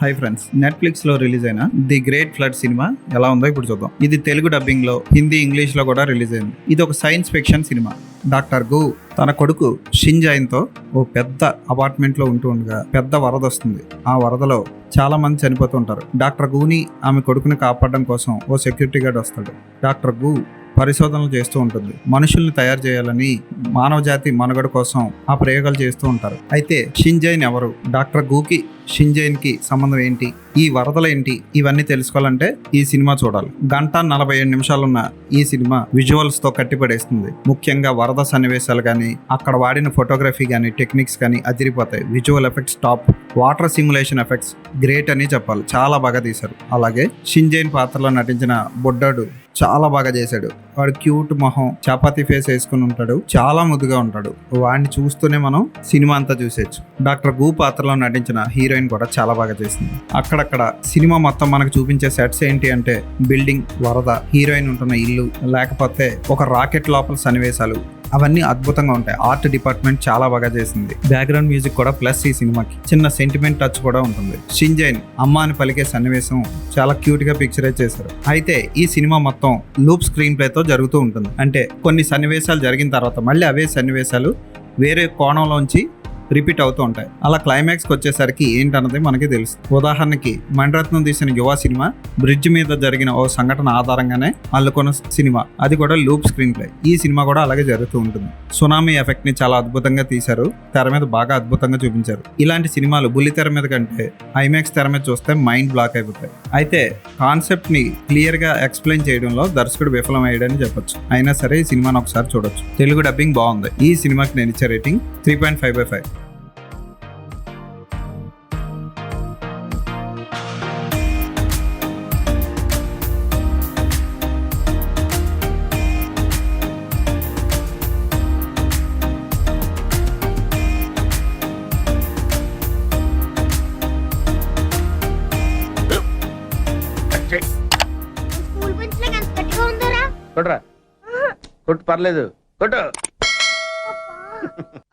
Hi friends, Netflix లో release అయిన the great flood cinema ఎలా ఉందో ఇప్పుడు చూద్దాం. ఇది తెలుగు డబ్బింగ్ లో, హిందీ, ఇంగ్లీష్ లో కూడా రిలీజ్ అయింది. ఇది ఒక సైన్స్ ఫిక్షన్ సినిమా. డాక్టర్ గు తన కొడుకు షింజాయిన్ తో ఓ పెద్ద అపార్ట్మెంట్ లో ఉంటూ ఉండగా పెద్ద వరద వస్తుంది. ఆ వరదలో చాలా మంది చనిపోతూ ఉంటారు. డాక్టర్ గూని ఆమె కొడుకుని కాపాడడం కోసం ఓ సెక్యూరిటీ గార్డ్ వస్తాడు. డాక్టర్ గు పరిశోధనలు చేస్తూ ఉంటుంది. మనుషుల్ని తయారు చేయాలని, మానవ జాతి మనుగడ కోసం ఆ ప్రయోగాలు చేస్తూ ఉంటారు. అయితే షింజైన్ ఎవరు, డాక్టర్ గూకి షింజైన్ కి సంబంధం ఏంటి, ఈ వరదలు ఏంటి, ఇవన్నీ తెలుసుకోవాలంటే ఈ సినిమా చూడాలి. 1:47 నిమిషాలున్న ఈ సినిమా విజువల్స్ తో కట్టిపడేస్తుంది. ముఖ్యంగా వరద సన్నివేశాలు కానీ, అక్కడ వాడిన ఫోటోగ్రఫీ కానీ, టెక్నిక్స్ కానీ అదిరిపోతాయి. Visual effects top, water simulation effects great అని చెప్పాలి. చాలా బాగా తీశారు. అలాగే షింజైన్ పాత్రలో నటించిన బొడ్డాడు చాలా బాగా చేశాడు. వాడు క్యూట్ మొహం, చపాతీ ఫేస్ వేసుకుని ఉంటాడు, చాలా ముద్దుగా ఉంటాడు. వాడిని చూస్తూనే మనం సినిమా అంతా చూసేయచ్చు. డాక్టర్ గూ పాత్రలో నటించిన హీరోయిన్ కూడా చాలా బాగా చేసింది. అక్కడక్కడ సినిమా మొత్తం మనకు చూపించే సెట్స్ ఏంటి అంటే బిల్డింగ్, వరద, హీరోయిన్ ఉంటున్న ఇల్లు, లేకపోతే ఒక రాకెట్ లోపల సన్నివేశాలు, అవన్నీ అద్భుతంగా ఉంటాయి. ఆర్ట్ డిపార్ట్మెంట్ చాలా బాగా చేసింది. బ్యాక్గ్రౌండ్ మ్యూజిక్ కూడా ప్లస్. ఈ సినిమాకి చిన్న సెంటిమెంట్ టచ్ కూడా ఉంటుంది. షింజైన్ అమ్మ అని పలికే సన్నివేశం చాలా క్యూట్ గా పిక్చరైజ్ చేశారు. అయితే ఈ సినిమా మొత్తం లూప్ స్క్రీన్ ప్లే తో జరుగుతూ ఉంటుంది. అంటే కొన్ని సన్నివేశాలు జరిగిన తర్వాత మళ్ళీ అవే సన్నివేశాలు వేరే కోణంలోంచి రిపీట్ అవుతూ ఉంటాయి. అలా క్లైమాక్స్కి వచ్చేసరికి ఏంటన్నది మనకి తెలుసు. ఉదాహరణకి మణిరత్నం తీసిన యువ సినిమా బ్రిడ్జ్ మీద జరిగిన ఓ సంఘటన ఆధారంగానే అల్లుకున్న సినిమా, అది కూడా లూప్ స్క్రీన్ ప్లే. ఈ సినిమా కూడా అలాగే జరుగుతూ ఉంటుంది. సునామీ ఎఫెక్ట్ ని చాలా అద్భుతంగా తీశారు. తెర మీద బాగా అద్భుతంగా చూపించారు. ఇలాంటి సినిమాలు బుల్లి తెర మీద కంటే ఐమాక్స్ తెర మీద చూస్తే మైండ్ బ్లాక్ అయిపోతాయి. అయితే కాన్సెప్ట్ ని క్లియర్ గా ఎక్స్ప్లెయిన్ చేయడంలో దర్శకుడు విఫలం అయ్యాడని చెప్పొచ్చు. అయినా సరే ఈ సినిమాను ఒకసారి చూడొచ్చు. తెలుగు డబ్బింగ్ బాగుంది. ఈ సినిమాకి నేను ఇచ్చే రేటింగ్ 3.5/5. స్కూల్ బెంచ్ లో ఎంత గట్టిగా ఉందరా? కొట్రా, కొట్టు, పర్లేదు, కొట్టు.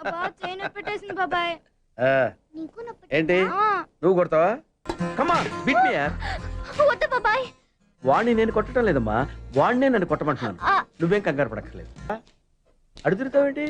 అబ్బా చేయి నొప్పి పెట్టేసింది బాబాయ్. ఆ, నీకు నొప్పి ఏంటి నువ్వు కొడతావా? కమా బిట్ మీ యార్. వద్దు బాబాయ్. వాణ్ణి నేను కొట్టడం లేదమ్మా, వాణ్ణే నన్ను కొట్టమంటున్నాను. ఆ. నువ్వేం కంగారు పడక్కర్లేదు. అడుగుతావేంటి?